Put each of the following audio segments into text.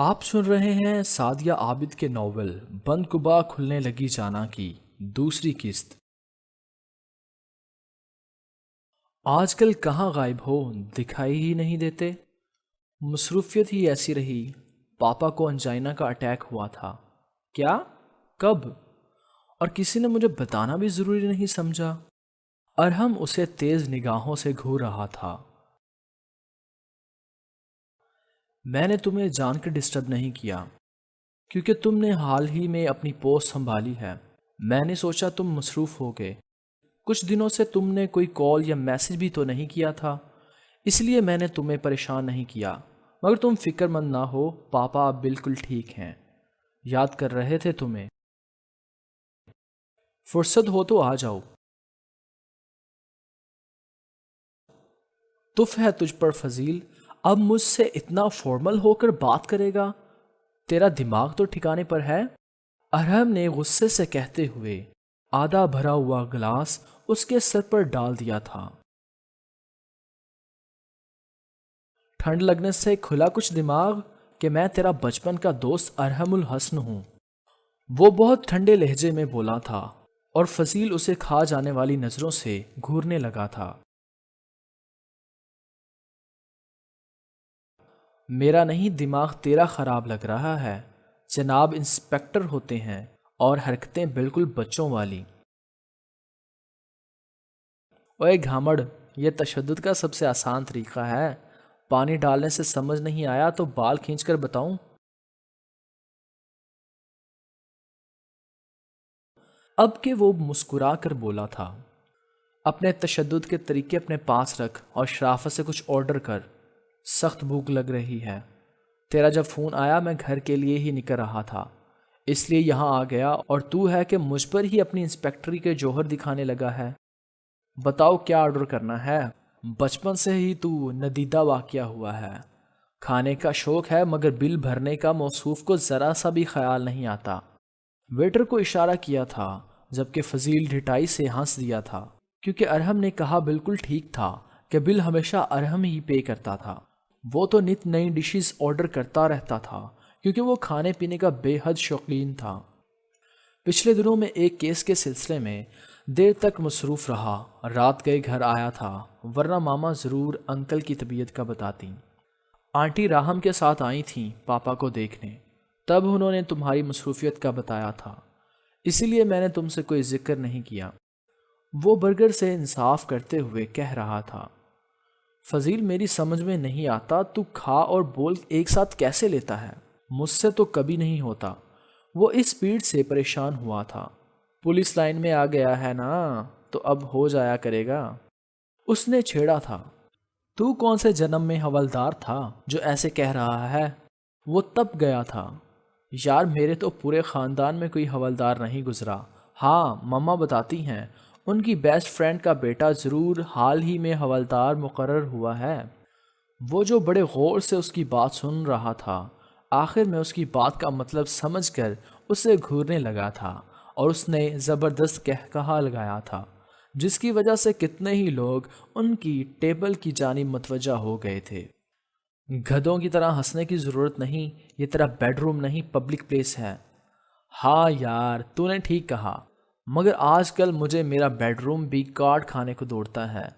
آپ سن رہے ہیں سعدیہ عابد کے ناول بند کبا کھلنے لگی جانا کی دوسری قسط۔ آج کل کہاں غائب ہو؟ دکھائی ہی نہیں دیتے۔ مصروفیت ہی ایسی رہی۔ پاپا کو انجائنا کا اٹیک ہوا تھا۔ کیا؟ کب؟ اور کسی نے مجھے بتانا بھی ضروری نہیں سمجھا۔ ارحم اسے تیز نگاہوں سے گھور رہا تھا۔ میں نے تمہیں جان کے ڈسٹرب نہیں کیا کیونکہ تم نے حال ہی میں اپنی پوسٹ سنبھالی ہے۔ میں نے سوچا تم مصروف ہو گئے۔ کچھ دنوں سے تم نے کوئی کال یا میسج بھی تو نہیں کیا تھا، اس لیے میں نے تمہیں پریشان نہیں کیا۔ مگر تم فکر مند نہ ہو، پاپا اب بالکل ٹھیک ہیں۔ یاد کر رہے تھے تمہیں۔ فرصت ہو تو آ جاؤ۔ تف ہے تجھ پر فضیل، اب مجھ سے اتنا فارمل ہو کر بات کرے گا؟ تیرا دماغ تو ٹھکانے پر ہے؟ ارحم نے غصے سے کہتے ہوئے آدھا بھرا ہوا گلاس اس کے سر پر ڈال دیا تھا۔ ٹھنڈ لگنے سے کھلا کچھ دماغ کہ میں تیرا بچپن کا دوست ارحم الحسن ہوں۔ وہ بہت ٹھنڈے لہجے میں بولا تھا اور فضیل اسے کھا جانے والی نظروں سے گھورنے لگا تھا۔ میرا نہیں، دماغ تیرا خراب لگ رہا ہے۔ جناب انسپیکٹر ہوتے ہیں اور حرکتیں بالکل بچوں والی۔ اوے گھامڑ، یہ تشدد کا سب سے آسان طریقہ ہے۔ پانی ڈالنے سے سمجھ نہیں آیا تو بال کھینچ کر بتاؤں؟ اب کہ وہ مسکرا کر بولا تھا، اپنے تشدد کے طریقے اپنے پاس رکھ اور شرافت سے کچھ آرڈر کر۔ سخت بھوک لگ رہی ہے۔ تیرا جب فون آیا میں گھر کے لیے ہی نکل رہا تھا، اس لیے یہاں آ گیا، اور تو ہے کہ مجھ پر ہی اپنی انسپیکٹری کے جوہر دکھانے لگا ہے۔ بتاؤ کیا آرڈر کرنا ہے؟ بچپن سے ہی تو ندیدہ واقعہ ہوا ہے۔ کھانے کا شوق ہے مگر بل بھرنے کا موصوف کو ذرا سا بھی خیال نہیں آتا۔ ویٹر کو اشارہ کیا تھا جبکہ فضیل ڈھٹائی سے ہنس دیا تھا، کیونکہ ارحم نے کہا بالکل ٹھیک تھا کہ بل ہمیشہ ارحم ہی پے کرتا تھا۔ وہ تو نت نئی ڈشز آرڈر کرتا رہتا تھا کیونکہ وہ کھانے پینے کا بے حد شوقین تھا۔ پچھلے دنوں میں ایک کیس کے سلسلے میں دیر تک مصروف رہا، رات گئے گھر آیا تھا، ورنہ ماما ضرور انکل کی طبیعت کا بتاتی۔ آنٹی راہم کے ساتھ آئی تھیں پاپا کو دیکھنے، تب انہوں نے تمہاری مصروفیت کا بتایا تھا، اسی لیے میں نے تم سے کوئی ذکر نہیں کیا۔ وہ برگر سے انصاف کرتے ہوئے کہہ رہا تھا، فضیل میری سمجھ میں نہیں آتا تو کھا اور بول ایک ساتھ کیسے لیتا ہے؟ مجھ سے تو کبھی نہیں ہوتا۔ وہ اس اسپیڈ سے پریشان ہوا تھا۔ پولیس لائن میں آ گیا ہے نا تو اب ہو جایا کرے گا۔ اس نے چھیڑا تھا، تو کون سے جنم میں حوالدار تھا جو ایسے کہہ رہا ہے؟ وہ تب گیا تھا، یار میرے تو پورے خاندان میں کوئی حوالدار نہیں گزرا۔ ہاں مما بتاتی ہیں ان کی بیسٹ فرینڈ کا بیٹا ضرور حال ہی میں حوالدار مقرر ہوا ہے۔ وہ جو بڑے غور سے اس کی بات سن رہا تھا، آخر میں اس کی بات کا مطلب سمجھ کر اسے گھورنے لگا تھا، اور اس نے زبردست کہا لگایا تھا جس کی وجہ سے کتنے ہی لوگ ان کی ٹیبل کی جانب متوجہ ہو گئے تھے۔ گدھوں کی طرح ہنسنے کی ضرورت نہیں، یہ تیرا بیڈ روم نہیں، پبلک پلیس ہے۔ ہاں یار تو نے ٹھیک کہا، مگر آج کل مجھے میرا بیڈ روم بھی کاٹ کھانے کو دوڑتا ہے۔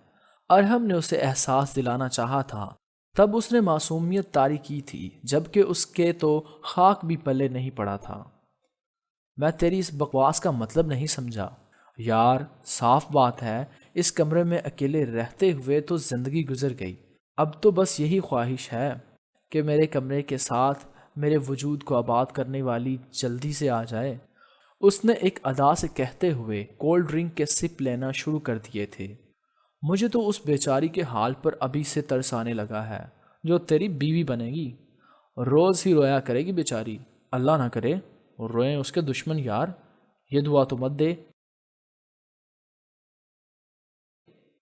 ارحم نے اسے احساس دلانا چاہا تھا، تب اس نے معصومیت طاری کی تھی، جبکہ اس کے تو خاک بھی پلے نہیں پڑا تھا۔ میں تیری اس بکواس کا مطلب نہیں سمجھا۔ یار صاف بات ہے، اس کمرے میں اکیلے رہتے ہوئے تو زندگی گزر گئی، اب تو بس یہی خواہش ہے کہ میرے کمرے کے ساتھ میرے وجود کو آباد کرنے والی جلدی سے آ جائے۔ اس نے ایک ادا سے کہتے ہوئے کولڈ ڈرنک کے سپ لینا شروع کر دیے تھے۔ مجھے تو اس بیچاری کے حال پر ابھی سے ترس آنے لگا ہے جو تیری بیوی بنے گی۔ روز ہی رویا کرے گی بیچاری، اللہ نہ کرے روئیں اس کے دشمن۔ یار یہ دعا تو مت دے۔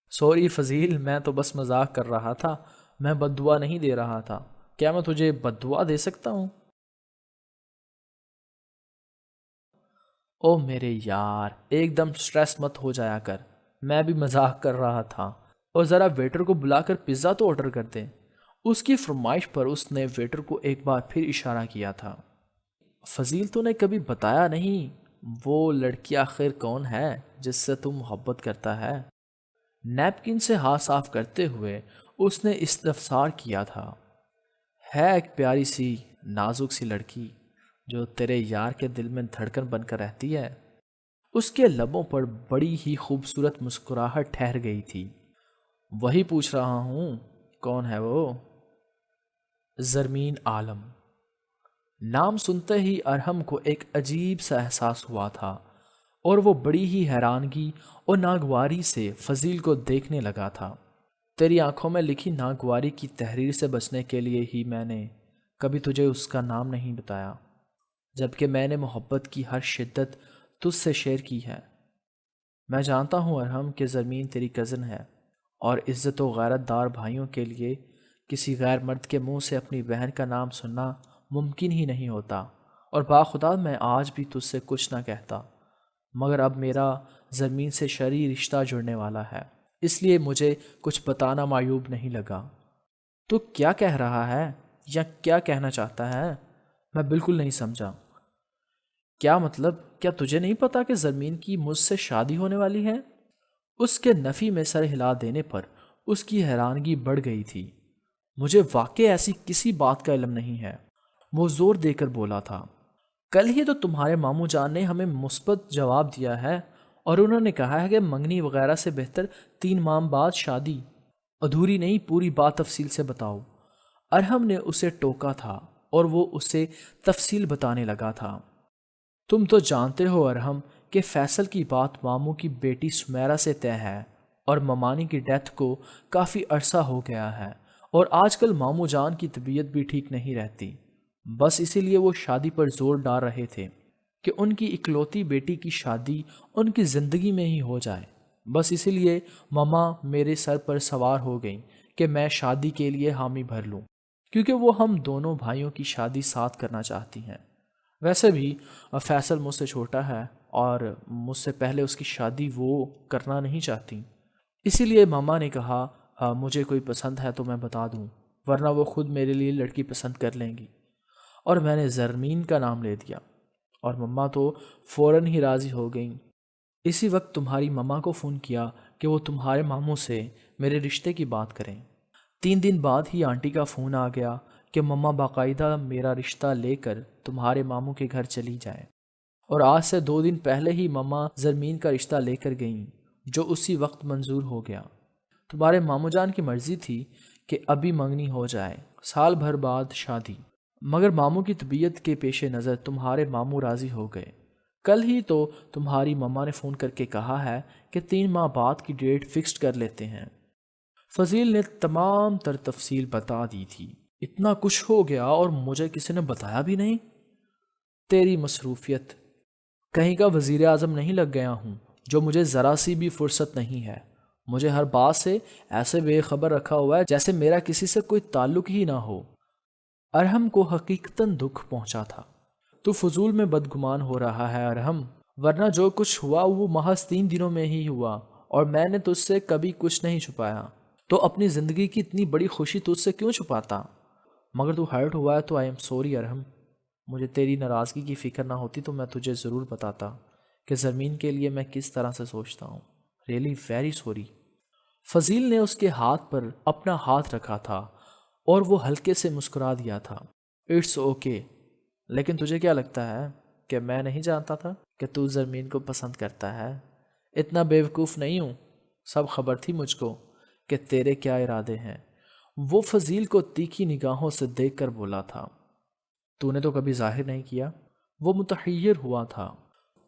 سوری فضیل، میں تو بس مذاق کر رہا تھا، میں بد دعا نہیں دے رہا تھا۔ کیا میں تجھے بد دعا دے سکتا ہوں؟ او میرے یار، ایک دم سٹریس مت ہو جایا کر، میں بھی مذاق کر رہا تھا۔ اور ذرا ویٹر کو بلا کر پیزا تو آرڈر کر دیں۔ اس کی فرمائش پر اس نے ویٹر کو ایک بار پھر اشارہ کیا تھا۔ فضیل، تو نے کبھی بتایا نہیں وہ لڑکی آخر کون ہے جس سے تم محبت کرتا ہے؟ نیپکن سے ہاتھ صاف کرتے ہوئے اس نے استفسار کیا تھا۔ ہے ایک پیاری سی نازک سی لڑکی جو تیرے یار کے دل میں دھڑکن بن کر رہتی ہے۔ اس کے لبوں پر بڑی ہی خوبصورت مسکراہٹ ٹھہر گئی تھی۔ وہی پوچھ رہا ہوں، کون ہے وہ؟ زرمین عالم۔ نام سنتے ہی ارحم کو ایک عجیب سا احساس ہوا تھا اور وہ بڑی ہی حیرانگی اور ناگواری سے فضیل کو دیکھنے لگا تھا۔ تیری آنکھوں میں لکھی ناگواری کی تحریر سے بچنے کے لیے ہی میں نے کبھی تجھے اس کا نام نہیں بتایا، جبکہ میں نے محبت کی ہر شدت تجھ سے شیئر کی ہے۔ میں جانتا ہوں ارحم کہ زرمین تیری کزن ہے، اور عزت و غیرت دار بھائیوں کے لیے کسی غیر مرد کے منہ سے اپنی بہن کا نام سننا ممکن ہی نہیں ہوتا، اور باخدا میں آج بھی تجھ سے کچھ نہ کہتا، مگر اب میرا زرمین سے شرعی رشتہ جڑنے والا ہے، اس لیے مجھے کچھ بتانا معیوب نہیں لگا۔ تو کیا کہہ رہا ہے یا کیا کہنا چاہتا ہے؟ میں بالکل نہیں سمجھا۔ کیا مطلب؟ کیا تجھے نہیں پتا کہ زرمین کی مجھ سے شادی ہونے والی ہے؟ اس کے نفی میں سر ہلا دینے پر اس کی حیرانگی بڑھ گئی تھی۔ مجھے واقع ایسی کسی بات کا علم نہیں ہے، وہ زور دے کر بولا تھا۔ کل ہی تو تمہارے ماموں جان نے ہمیں مثبت جواب دیا ہے، اور انہوں نے کہا ہے کہ منگنی وغیرہ سے بہتر 3 ماہ بعد شادی۔ ادھوری نہیں، پوری بات تفصیل سے بتاؤ۔ ارحم نے اسے ٹوکا تھا اور وہ اسے تفصیل بتانے لگا تھا۔ تم تو جانتے ہو ارحم کہ فیصل کی بات ماموں کی بیٹی سمیرہ سے طے ہے، اور ممانی کی ڈیتھ کو کافی عرصہ ہو گیا ہے، اور آج کل ماموں جان کی طبیعت بھی ٹھیک نہیں رہتی۔ بس اسی لیے وہ شادی پر زور ڈال رہے تھے کہ ان کی اکلوتی بیٹی کی شادی ان کی زندگی میں ہی ہو جائے۔ بس اسی لیے ماما میرے سر پر سوار ہو گئیں کہ میں شادی کے لیے حامی بھر لوں، کیونکہ وہ ہم دونوں بھائیوں کی شادی ساتھ کرنا چاہتی ہیں۔ ویسے بھی فیصل مجھ سے چھوٹا ہے اور مجھ سے پہلے اس کی شادی وہ کرنا نہیں چاہتی، اسی لیے ماما نے کہا مجھے کوئی پسند ہے تو میں بتا دوں، ورنہ وہ خود میرے لیے لڑکی پسند کر لیں گی۔ اور میں نے زرمین کا نام لے دیا، اور مما تو فوراً ہی راضی ہو گئیں۔ اسی وقت تمہاری مما کو فون کیا کہ وہ تمہارے ماموں سے میرے رشتے کی بات کریں۔ 3 دن بعد ہی آنٹی کا فون آ گیا کہ مما باقاعدہ میرا رشتہ لے کر تمہارے ماموں کے گھر چلی جائیں، اور آج سے 2 دن پہلے ہی مما زرمین کا رشتہ لے کر گئیں، جو اسی وقت منظور ہو گیا۔ تمہارے ماموں جان کی مرضی تھی کہ ابھی منگنی ہو جائے، سال بھر بعد شادی، مگر ماموں کی طبیعت کے پیش نظر تمہارے ماموں راضی ہو گئے۔ کل ہی تو تمہاری مما نے فون کر کے کہا ہے کہ 3 ماہ بعد کی ڈیٹ فکسڈ کر لیتے ہیں۔ فضیل نے تمام تر تفصیل بتا دی تھی۔ اتنا کچھ ہو گیا اور مجھے کسی نے بتایا بھی نہیں؟ تیری مصروفیت، کہیں کا وزیر اعظم نہیں لگ گیا ہوں جو مجھے ذرا سی بھی فرصت نہیں ہے۔ مجھے ہر بات سے ایسے بے خبر رکھا ہوا ہے جیسے میرا کسی سے کوئی تعلق ہی نہ ہو۔ ارحم کو حقیقتاً دکھ پہنچا تھا۔ تو فضول میں بدگمان ہو رہا ہے ارحم، ورنہ جو کچھ ہوا وہ محض 3 دنوں میں ہی ہوا، اور میں نے تجھ سے کبھی کچھ نہیں چھپایا۔ تو اپنی زندگی کی اتنی بڑی خوشی تجھ سے کیوں چھپاتا؟ مگر تو ہرٹ ہوا ہے تو آئی ایم سوری ارحم۔ مجھے تیری ناراضگی کی فکر نہ ہوتی تو میں تجھے ضرور بتاتا کہ زمین کے لیے میں کس طرح سے سوچتا ہوں۔ Really very sorry. فضیل نے اس کے ہاتھ پر اپنا ہاتھ رکھا تھا اور وہ ہلکے سے مسکرا دیا تھا۔ اٹس اوکے، لیکن تجھے کیا لگتا ہے کہ میں نہیں جانتا تھا کہ تو زرمین کو پسند کرتا ہے؟ اتنا بیوقوف نہیں ہوں، سب خبر تھی مجھ کو کہ تیرے کیا ارادے ہیں۔ وہ فضیل کو تیکھی نگاہوں سے دیکھ کر بولا تھا۔ تو نے تو کبھی ظاہر نہیں کیا۔ وہ متحیر ہوا تھا۔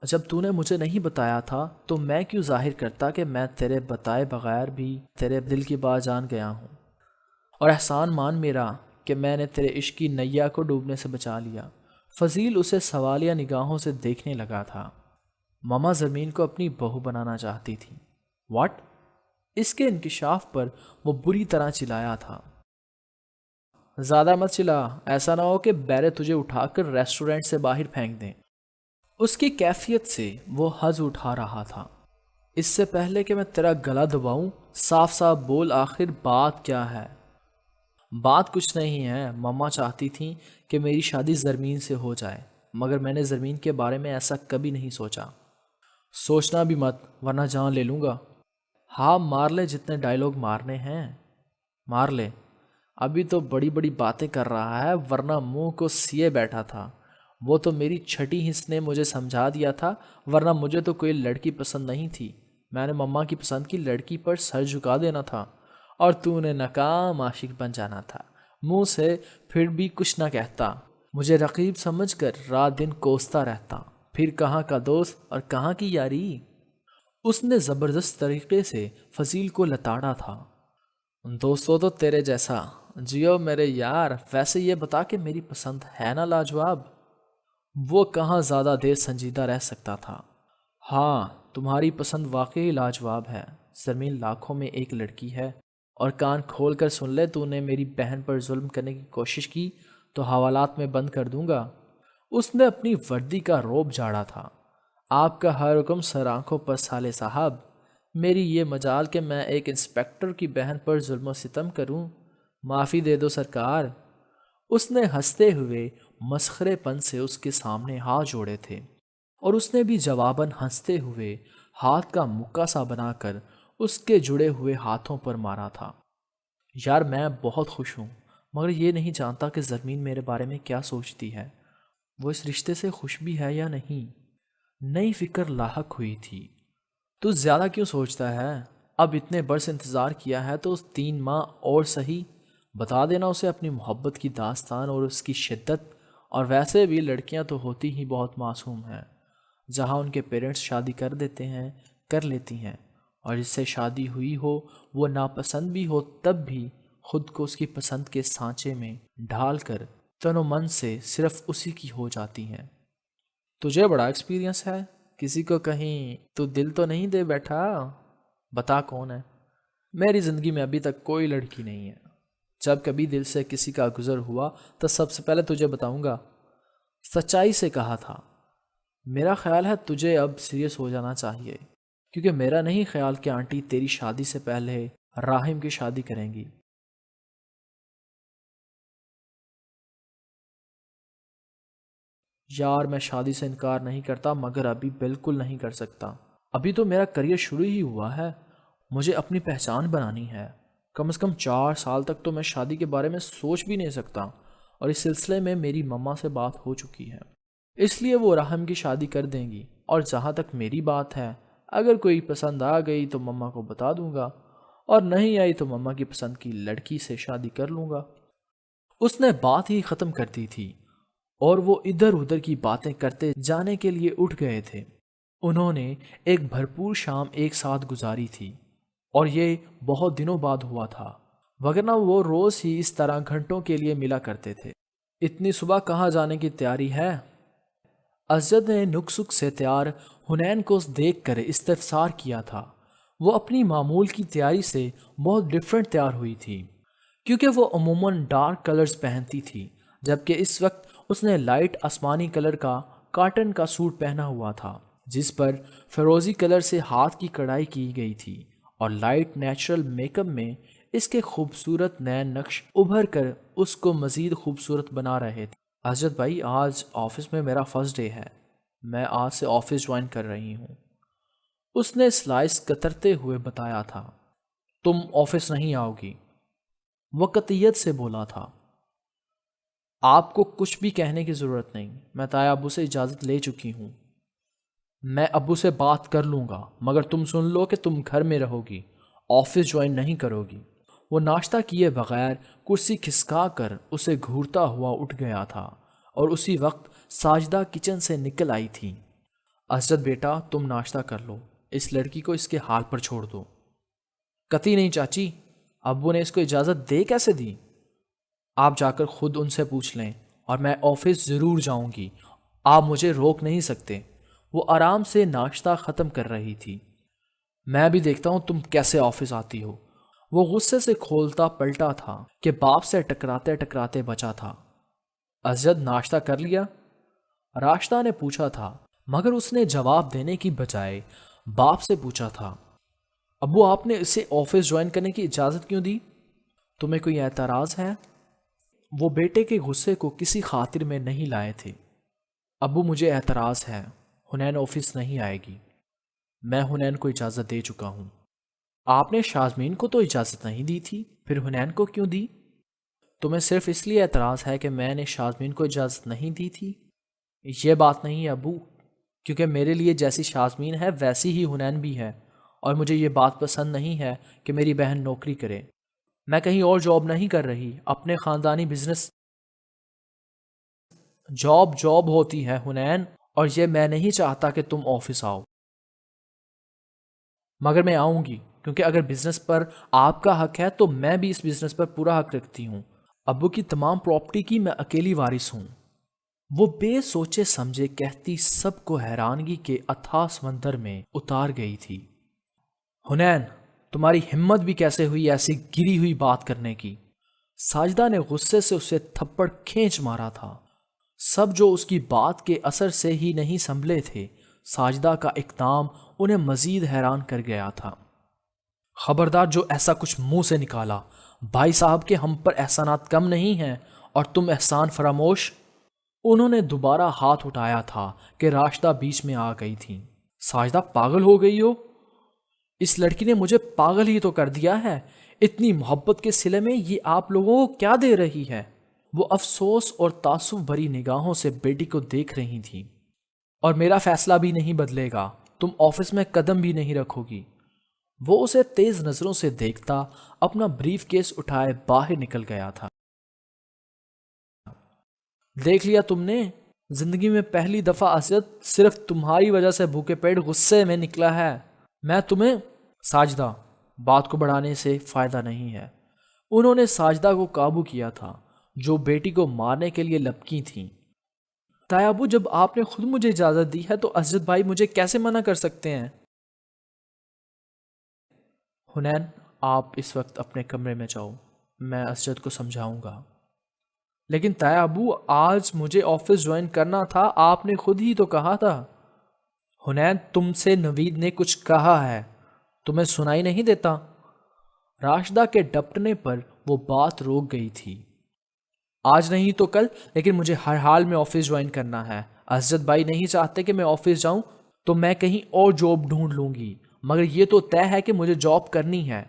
جب تو نے مجھے نہیں بتایا تھا تو میں کیوں ظاہر کرتا کہ میں تیرے بتائے بغیر بھی تیرے دل کی بات جان گیا ہوں، اور احسان مان میرا کہ میں نے تیرے عشق کی نیا کو ڈوبنے سے بچا لیا۔ فضیل اسے سوالیہ نگاہوں سے دیکھنے لگا تھا۔ ماما زمین کو اپنی بہو بنانا چاہتی تھی۔ واٹ؟ اس کے انکشاف پر وہ بری طرح چلایا تھا۔ زیادہ مت چلا، ایسا نہ ہو کہ بیرے تجھے اٹھا کر ریسٹورنٹ سے باہر پھینک دیں۔ اس کی کیفیت سے وہ حز اٹھا رہا تھا۔ اس سے پہلے کہ میں تیرا گلا دباؤں، صاف صاف بول آخر بات کیا ہے؟ بات کچھ نہیں ہے، مما چاہتی تھیں کہ میری شادی زرمین سے ہو جائے، مگر میں نے زرمین کے بارے میں ایسا کبھی نہیں سوچا۔ سوچنا بھی مت ورنہ جان لے لوں گا۔ ہاں مار لے، جتنے ڈائیلاگ مارنے ہیں مار لے، ابھی تو بڑی بڑی باتیں کر رہا ہے ورنہ منہ کو سیے بیٹھا تھا۔ وہ تو میری چھٹی حص نے مجھے سمجھا دیا تھا، ورنہ مجھے تو کوئی لڑکی پسند نہیں تھی۔ میں نے مما کی پسند کی لڑکی پر سر جھکا دینا تھا، اور تو نے ناکام عاشق بن جانا تھا، منہ سے پھر بھی کچھ نہ کہتا، مجھے رقیب سمجھ کر رات دن کوستا رہتا، پھر کہاں کا دوست اور کہاں کی یاری۔ اس نے زبردست طریقے سے فضیل کو لتاڑا تھا۔ دوستو تو تیرے جیسا، جیو میرے یار، ویسے یہ بتا کہ میری پسند ہے نا لاجواب؟ وہ کہاں زیادہ دیر سنجیدہ رہ سکتا تھا۔ ہاں تمہاری پسند واقعی لاجواب ہے، زمین لاکھوں میں ایک لڑکی ہے، اور کان کھول کر سن لے، تو نے میری بہن پر ظلم کرنے کی کوشش کی تو حوالات میں بند کر دوں گا۔ اس نے اپنی وردی کا روب جھاڑا تھا۔ آپ کا ہر حکم سر آنکھوں پر سالے صاحب، میری یہ مجال کہ میں ایک انسپیکٹر کی بہن پر ظلم و ستم کروں، معافی دے دو سرکار۔ اس نے ہنستے ہوئے مسخرے پن سے اس کے سامنے ہاتھ جوڑے تھے، اور اس نے بھی جواباً ہنستے ہوئے ہاتھ کا مکہ سا بنا کر اس کے جڑے ہوئے ہاتھوں پر مارا تھا۔ یار میں بہت خوش ہوں، مگر یہ نہیں جانتا کہ زرمین میرے بارے میں کیا سوچتی ہے، وہ اس رشتے سے خوش بھی ہے یا نہیں۔ نئی فکر لاحق ہوئی تھی۔ تو زیادہ کیوں سوچتا ہے؟ اب اتنے برس انتظار کیا ہے تو 3 ماہ اور صحیح بتا دینا اسے اپنی محبت کی داستان اور اس کی شدت۔ اور ویسے بھی لڑکیاں تو ہوتی ہی بہت معصوم ہیں، جہاں ان کے پیرنٹس شادی کر دیتے ہیں کر لیتی ہیں، اور جس سے شادی ہوئی ہو وہ ناپسند بھی ہو تب بھی خود کو اس کی پسند کے سانچے میں ڈھال کر تن و من سے صرف اسی کی ہو جاتی ہیں۔ تجھے بڑا ایکسپیرینس ہے، کسی کو کہیں تو دل تو نہیں دے بیٹھا؟ بتا کون ہے؟ میری زندگی میں ابھی تک کوئی لڑکی نہیں ہے، جب کبھی دل سے کسی کا گزر ہوا تو سب سے پہلے تجھے بتاؤں گا۔ سچائی سے کہا تھا۔ میرا خیال ہے تجھے اب سیریس ہو جانا چاہیے، کیونکہ میرا نہیں خیال کہ آنٹی تیری شادی سے پہلے راہم کی شادی کریں گی۔ یار میں شادی سے انکار نہیں کرتا، مگر ابھی بالکل نہیں کر سکتا۔ ابھی تو میرا کریئر شروع ہی ہوا ہے، مجھے اپنی پہچان بنانی ہے۔ کم از کم 4 سال تک تو میں شادی کے بارے میں سوچ بھی نہیں سکتا، اور اس سلسلے میں میری مما سے بات ہو چکی ہے، اس لیے وہ راہم کی شادی کر دیں گی۔ اور جہاں تک میری بات ہے، اگر کوئی پسند آ گئی تو مما کو بتا دوں گا، اور نہیں آئی تو مما کی پسند کی لڑکی سے شادی کر لوں گا۔ اس نے بات ہی ختم کر دی تھی، اور وہ ادھر ادھر کی باتیں کرتے جانے کے لیے اٹھ گئے تھے۔ انہوں نے ایک بھرپور شام ایک ساتھ گزاری تھی، اور یہ بہت دنوں بعد ہوا تھا، وگرنہ وہ روز ہی اس طرح گھنٹوں کے لیے ملا کرتے تھے۔ اتنی صبح کہاں جانے کی تیاری ہے؟ اسجد نے نک سے تیار حنین کو دیکھ کر استفسار کیا تھا۔ وہ اپنی معمول کی تیاری سے بہت ڈیفرنٹ تیار ہوئی تھی، کیونکہ وہ عموماً ڈارک کلرز پہنتی تھی، جبکہ اس وقت اس نے لائٹ آسمانی کلر کا کاٹن کا سوٹ پہنا ہوا تھا، جس پر فیروزی کلر سے ہاتھ کی کڑھائی کی گئی تھی، اور لائٹ نیچرل میک اپ میں اس کے خوبصورت نئے نقش ابھر کر اس کو مزید خوبصورت بنا رہے تھے۔ اسجد بھائی آج آفس میں میرا فرسٹ ڈے ہے، میں آج سے آفس جوائن کر رہی ہوں، اس نے سلائس کترتے ہوئے بتایا تھا۔ تم آفس نہیں آؤ گی، وہ قطعیت سے بولا تھا۔ آپ کو کچھ بھی کہنے کی ضرورت نہیں، میں تایا ابو سے اجازت لے چکی ہوں۔ میں ابو سے بات کر لوں گا، مگر تم سن لو کہ تم گھر میں رہو گی، آفس جوائن نہیں کرو گی۔ وہ ناشتہ کیے بغیر کرسی کھسکا کر اسے گھورتا ہوا اٹھ گیا تھا، اور اسی وقت ساجدہ کچن سے نکل آئی تھی۔ اسجد بیٹا تم ناشتہ کر لو، اس لڑکی کو اس کے حال پر چھوڑ دو۔ قطعی نہیں چاچی، ابو نے اس کو اجازت دے کیسے دی؟ آپ جا کر خود ان سے پوچھ لیں، اور میں آفس ضرور جاؤں گی، آپ مجھے روک نہیں سکتے۔ وہ آرام سے ناشتہ ختم کر رہی تھی۔ میں بھی دیکھتا ہوں تم کیسے آفس آتی ہو، وہ غصے سے کھولتا پلٹا تھا کہ باپ سے ٹکراتے ٹکراتے بچا تھا۔ اسجد ناشتہ کر لیا؟ راشدہ نے پوچھا تھا، مگر اس نے جواب دینے کی بجائے باپ سے پوچھا تھا۔ ابو آپ نے اسے آفس جوائن کرنے کی اجازت کیوں دی؟ تمہیں کوئی اعتراض ہے؟ وہ بیٹے کے غصے کو کسی خاطر میں نہیں لائے تھے۔ ابو مجھے اعتراض ہے، حنین آفس نہیں آئے گی۔ میں حنین کو اجازت دے چکا ہوں۔ آپ نے شازمین کو تو اجازت نہیں دی تھی، پھر حنین کو کیوں دی؟ تمہیں صرف اس لیے اعتراض ہے کہ میں نے شازمین کو اجازت نہیں دی تھی؟ یہ بات نہیں ہے ابو، کیونکہ میرے لیے جیسی شازمین ہے ویسی ہی حنین بھی ہے، اور مجھے یہ بات پسند نہیں ہے کہ میری بہن نوکری کرے۔ میں کہیں اور جاب نہیں کر رہی، اپنے خاندانی بزنس جاب ہوتی ہے حنین، اور یہ میں نہیں چاہتا کہ تم آفس آؤ، مگر میں آؤں گی، کیونکہ اگر بزنس پر آپ کا حق ہے تو میں بھی اس بزنس پر پورا حق رکھتی ہوں۔ ابو کی تمام پراپرٹی کی میں اکیلی وارث ہوں۔ وہ بے سوچے سمجھے کہتی سب کو حیرانگی کے اتھاہ سمندر میں اتار گئی تھی۔ حنین، تمہاری ہمت بھی کیسے ہوئی ایسی گری ہوئی بات کرنے کی؟ ساجدہ نے غصے سے اسے تھپڑ کھینچ مارا تھا۔ سب جو اس کی بات کے اثر سے ہی نہیں سنبھلے تھے، ساجدہ کا اقدام انہیں مزید حیران کر گیا تھا۔ خبردار جو ایسا کچھ منہ سے نکالا، بھائی صاحب کے ہم پر احسانات کم نہیں ہیں اور تم احسان فراموش۔ انہوں نے دوبارہ ہاتھ اٹھایا تھا کہ راشدہ بیچ میں آ گئی تھی۔ ساجدہ پاگل ہو گئی ہو؟ اس لڑکی نے مجھے پاگل ہی تو کر دیا ہے۔ اتنی محبت کے صلے میں یہ آپ لوگوں کو کیا دے رہی ہے؟ وہ افسوس اور تعصب بھری نگاہوں سے بیٹی کو دیکھ رہی تھی۔ اور میرا فیصلہ بھی نہیں بدلے گا، تم آفس میں قدم بھی نہیں رکھو گی۔ وہ اسے تیز نظروں سے دیکھتا اپنا بریف کیس اٹھائے باہر نکل گیا تھا۔ دیکھ لیا تم نے، زندگی میں پہلی دفعہ اسد صرف تمہاری وجہ سے بھوکے پیٹ غصے میں نکلا ہے۔ میں تمہیں ساجدہ، بات کو بڑھانے سے فائدہ نہیں ہے۔ انہوں نے ساجدہ کو قابو کیا تھا، جو بیٹی کو مارنے کے لیے لپکی تھیں۔ تایا ابو، جب آپ نے خود مجھے اجازت دی ہے تو اسد بھائی مجھے کیسے منع کر سکتے ہیں؟ حنین، آپ اس وقت اپنے کمرے میں جاؤ، میں اسجد کو سمجھاؤں گا۔ لیکن تایا ابو، آج مجھے آفس جوائن کرنا تھا، آپ نے خود ہی تو کہا تھا۔ حنین، تم سے نوید نے کچھ کہا ہے، تمہیں سنائی نہیں دیتا؟ راشدہ کے ڈپٹنے پر وہ بات روک گئی تھی۔ آج نہیں تو کل، لیکن مجھے ہر حال میں آفس جوائن کرنا ہے۔ اسجد بھائی نہیں چاہتے کہ میں آفس جاؤں تو میں کہیں اور جاب ڈھونڈ لوں گی، مگر یہ تو طے ہے کہ مجھے جاب کرنی ہے۔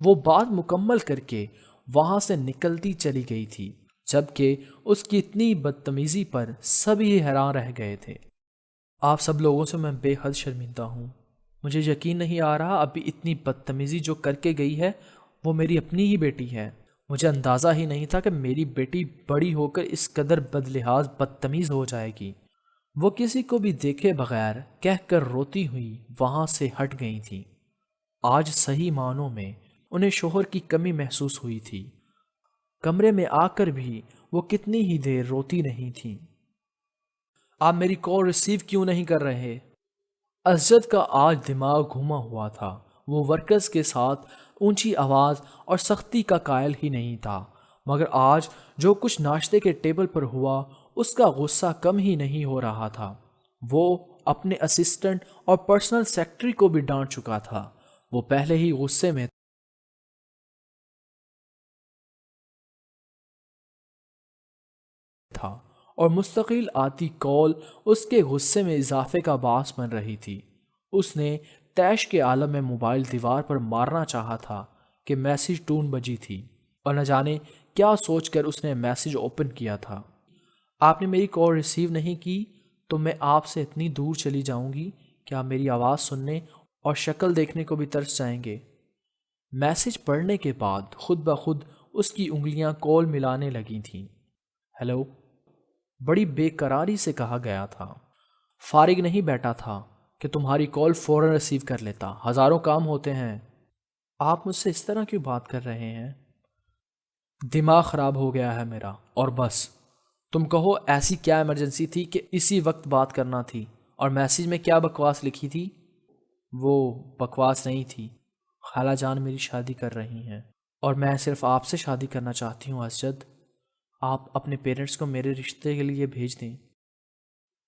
وہ بات مکمل کر کے وہاں سے نکلتی چلی گئی تھی، جبکہ اس کی اتنی بدتمیزی پر سبھی حیران رہ گئے تھے۔ آپ سب لوگوں سے میں بے حد شرمندہ ہوں۔ مجھے یقین نہیں آ رہا ابھی اتنی بدتمیزی جو کر کے گئی ہے وہ میری اپنی ہی بیٹی ہے۔ مجھے اندازہ ہی نہیں تھا کہ میری بیٹی بڑی ہو کر اس قدر بدلحاظ بدتمیز ہو جائے گی۔ وہ کسی کو بھی دیکھے بغیر کہہ کر روتی ہوئی وہاں سے ہٹ گئی تھی۔ آج صحیح معنوں میں انہیں شوہر کی کمی محسوس ہوئی تھی۔ کمرے میں آ کر بھی وہ کتنی ہی دیر روتی نہیں تھی۔ آپ میری کال ریسیو کیوں نہیں کر رہے؟ اسجد کا آج دماغ گھوما ہوا تھا۔ وہ ورکرز کے ساتھ اونچی آواز اور سختی کا قائل ہی نہیں تھا، مگر آج جو کچھ ناشتے کے ٹیبل پر ہوا اس کا غصہ کم ہی نہیں ہو رہا تھا۔ وہ اپنے اسسٹنٹ اور پرسنل سیکرٹری کو بھی ڈانٹ چکا تھا۔ وہ پہلے ہی غصے میں تھا اور مستقل آتی کال اس کے غصے میں اضافے کا باعث بن رہی تھی۔ اس نے تیش کے عالم میں موبائل دیوار پر مارنا چاہا تھا کہ میسج ٹون بجی تھی، اور نہ جانے کیا سوچ کر اس نے میسج اوپن کیا تھا۔ آپ نے میری کال ریسیو نہیں کی تو میں آپ سے اتنی دور چلی جاؤں گی کہ آپ میری آواز سننے اور شکل دیکھنے کو بھی ترس جائیں گے۔ میسج پڑھنے کے بعد خود بخود اس کی انگلیاں کال ملانے لگی تھیں۔ ہیلو، بڑی بے قراری سے کہا گیا تھا۔ فارغ نہیں بیٹھا تھا کہ تمہاری کال فوراً ریسیو کر لیتا، ہزاروں کام ہوتے ہیں۔ آپ مجھ سے اس طرح کیوں بات کر رہے ہیں؟ دماغ خراب ہو گیا ہے میرا، اور بس۔ تم کہو ایسی کیا ایمرجنسی تھی کہ اسی وقت بات کرنا تھی؟ اور میسیج میں کیا بکواس لکھی تھی؟ وہ بکواس نہیں تھی، خالہ جان میری شادی کر رہی ہیں، اور میں صرف آپ سے شادی کرنا چاہتی ہوں اسجد۔ آپ اپنے پیرنٹس کو میرے رشتے کے لیے بھیج دیں۔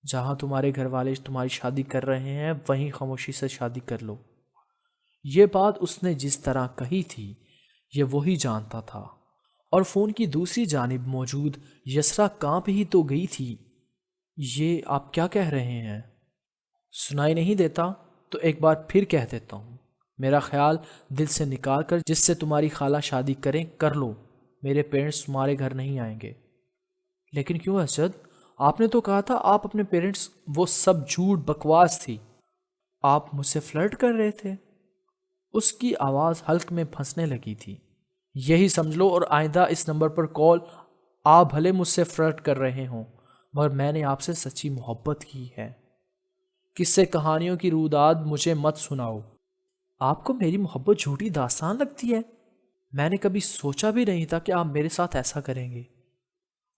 جہاں تمہارے گھر والے تمہاری شادی کر رہے ہیں وہیں خاموشی سے شادی کر لو۔ یہ بات اس نے جس طرح کہی تھی یہ وہی جانتا تھا۔ اور فون کی دوسری جانب موجود یسرا کانپ ہی تو گئی تھی۔ یہ آپ کیا کہہ رہے ہیں؟ سنائی نہیں دیتا تو ایک بار پھر کہہ دیتا ہوں، میرا خیال دل سے نکال کر جس سے تمہاری خالہ شادی کریں کر لو، میرے پیرنٹس تمہارے گھر نہیں آئیں گے۔ لیکن کیوں اسجد؟ آپ نے تو کہا تھا آپ اپنے پیرنٹس… وہ سب جھوٹ بکواس تھی، آپ مجھ سے فلرٹ کر رہے تھے۔ اس کی آواز حلق میں پھنسنے لگی تھی۔ یہی سمجھ لو، اور آئندہ اس نمبر پر کال… آپ بھلے مجھ سے فلرٹ کر رہے ہوں مگر میں نے آپ سے سچی محبت کی ہے۔ قصے کہانیوں کی روداد مجھے مت سناؤ۔ آپ کو میری محبت جھوٹی داستان لگتی ہے؟ میں نے کبھی سوچا بھی نہیں تھا کہ آپ میرے ساتھ ایسا کریں گے۔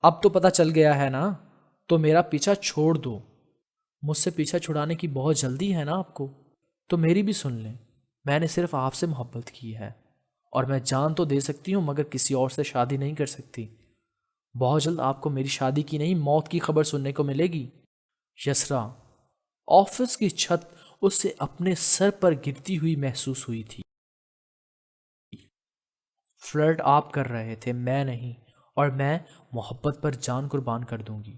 اب تو پتہ چل گیا ہے نا، تو میرا پیچھا چھوڑ دو۔ مجھ سے پیچھا چھڑانے کی بہت جلدی ہے نا آپ کو، تو میری بھی سن لیں۔ میں نے صرف آپ سے محبت کی ہے، اور میں جان تو دے سکتی ہوں مگر کسی اور سے شادی نہیں کر سکتی۔ بہت جلد آپ کو میری شادی کی نہیں، موت کی خبر سننے کو ملے گی۔ یسرا… آفس کی چھت اسے اپنے سر پر گرتی ہوئی محسوس ہوئی تھی۔ فلرٹ آپ کر رہے تھے، میں نہیں، اور میں محبت پر جان قربان کر دوں گی۔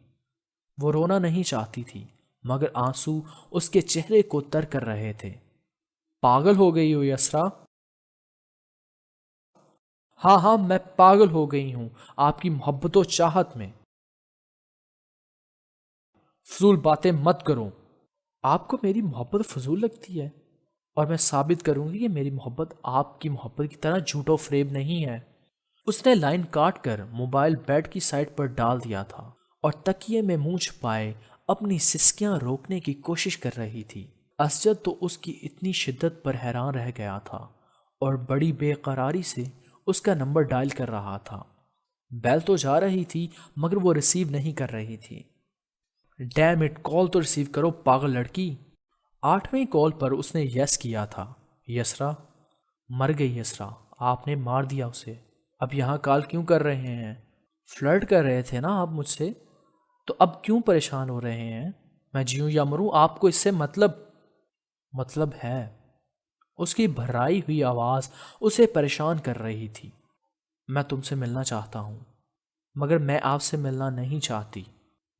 وہ رونا نہیں چاہتی تھی مگر آنسو اس کے چہرے کو تر کر رہے تھے۔ پاگل ہو گئی ہو یسرا؟ ہاں میں پاگل ہو گئی ہوں آپ کی محبت و چاہت میں۔ فضول باتیں مت کرو۔ آپ کو میری محبت فضول لگتی ہے، اور میں ثابت کروں گی کہ میری محبت آپ کی محبت کی طرح جھوٹ و فریب نہیں ہے۔ اس نے لائن کاٹ کر موبائل بیڈ کی سائڈ پر ڈال دیا تھا اور تکیے میں منہ چھپائے اپنی سسکیاں روکنے کی کوشش کر رہی تھی۔ اسجد تو اس کی اتنی شدت پر حیران رہ گیا تھا اور بڑی بے قراری سے اس کا نمبر ڈائل کر رہا تھا۔ بیل تو جا رہی تھی مگر وہ ریسیو نہیں کر رہی تھی۔ ڈیم اٹ، کال تو ریسیو کرو پاگل لڑکی۔ 8ویں کال پر اس نے یس کیا تھا۔ یسرا… مر گئی یسرا، آپ نے مار دیا اسے۔ اب یہاں کال کیوں کر رہے ہیں؟ فلرٹ کر رہے تھے نا آپ مجھ سے، تو اب کیوں پریشان ہو رہے ہیں؟ میں جیوں یا مروں آپ کو اس سے مطلب ہے۔ اس کی بھرائی ہوئی آواز اسے پریشان کر رہی تھی۔ میں تم سے ملنا چاہتا ہوں مگر میں آپ سے ملنا نہیں چاہتی۔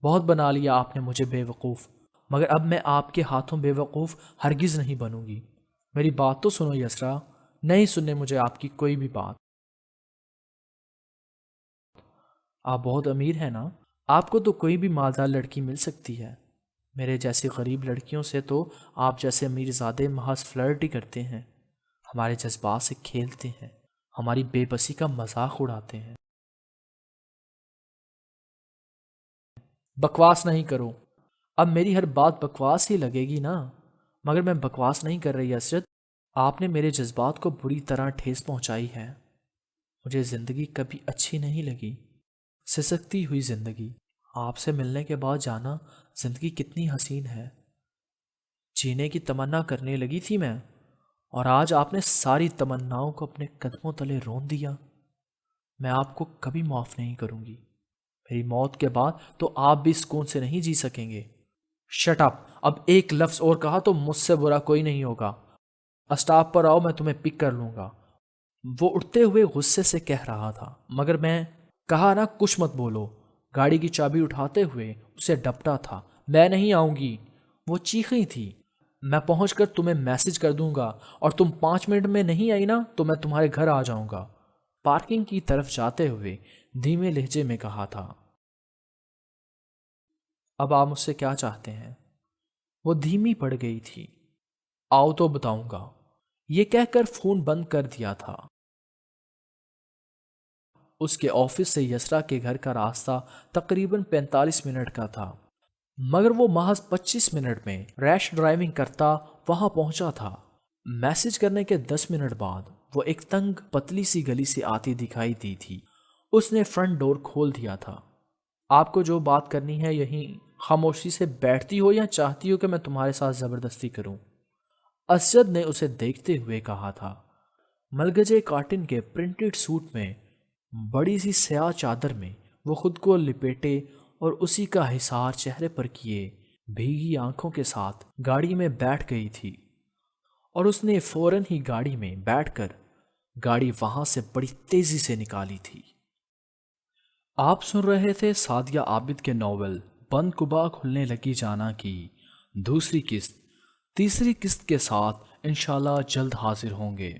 بہت بنا لیا آپ نے مجھے بے وقوف، مگر اب میں آپ کے ہاتھوں بے وقوف ہرگز نہیں بنوں گی۔ میری بات تو سنو یسرا، نہیں سننے مجھے آپ کی کوئی بھی بات۔ آپ بہت امیر ہیں نا، آپ کو تو کوئی بھی مالدار لڑکی مل سکتی ہے۔ میرے جیسی غریب لڑکیوں سے تو آپ جیسے امیر زادے محض فلرٹ ہی کرتے ہیں، ہمارے جذبات سے کھیلتے ہیں، ہماری بے بسی کا مذاق اڑاتے ہیں۔ بکواس نہیں کرو۔ اب میری ہر بات بکواس ہی لگے گی نا، مگر میں بکواس نہیں کر رہی اسجد۔ آپ نے میرے جذبات کو بری طرح ٹھیس پہنچائی ہے۔ مجھے زندگی کبھی اچھی نہیں لگی، سسکتی ہوئی زندگی۔ آپ سے ملنے کے بعد جانا زندگی کتنی حسین ہے، جینے کی تمنا کرنے لگی تھی میں، اور آج آپ نے ساری تمناؤں کو اپنے قدموں تلے رون دیا۔ میں آپ کو کبھی معاف نہیں کروں گی۔ میری موت کے بعد تو آپ بھی سکون سے نہیں جی سکیں گے۔ شٹ اپ، اب ایک لفظ اور کہا تو مجھ سے برا کوئی نہیں ہوگا۔ اسٹاپ پر آؤ، میں تمہیں پک کر لوں گا۔ وہ اٹھتے ہوئے غصے سے کہہ رہا تھا مگر میں… کہا نا کچھ مت بولو۔ گاڑی کی چابی اٹھاتے ہوئے اسے ڈپٹا تھا۔ میں نہیں آؤں گی، وہ چیخی تھی۔ میں پہنچ کر تمہیں میسج کر دوں گا، اور تم 5 منٹ میں نہیں آئی نا تو میں تمہارے گھر آ جاؤں گا۔ پارکنگ کی طرف جاتے ہوئے دھیمے لہجے میں کہا تھا۔ اب آپ مجھ سے کیا چاہتے ہیں؟ وہ دھیمی پڑ گئی تھی۔ آؤ تو بتاؤں گا، یہ کہہ کر فون بند کر دیا تھا۔ اس کے آفس سے یسرا کے گھر کا راستہ تقریباً 45 منٹ کا تھا، مگر وہ محض 25 منٹ میں ریش ڈرائیونگ کرتا وہاں پہنچا تھا۔ میسج کرنے کے 10 منٹ بعد وہ ایک تنگ پتلی سی گلی سے آتی دکھائی دی تھی۔ اس نے فرنٹ ڈور کھول دیا تھا۔ آپ کو جو بات کرنی ہے یہیں خاموشی سے بیٹھتی ہو یا چاہتی ہو کہ میں تمہارے ساتھ زبردستی کروں؟ اسجد نے اسے دیکھتے ہوئے کہا تھا۔ ملگجے کاٹن کے پرنٹڈ سوٹ میں بڑی سی سیاہ چادر میں وہ خود کو لپیٹے اور اسی کا حصار چہرے پر کیے بھیگی آنکھوں کے ساتھ گاڑی میں بیٹھ گئی تھی، اور اس نے فوراً ہی گاڑی میں بیٹھ کر گاڑی وہاں سے بڑی تیزی سے نکالی تھی۔ آپ سن رہے تھے سعدیہ عابد کے ناول بند کبا کھلنے لگی جانا کی دوسری قسط۔ تیسری قسط کے ساتھ انشاءاللہ جلد حاضر ہوں گے۔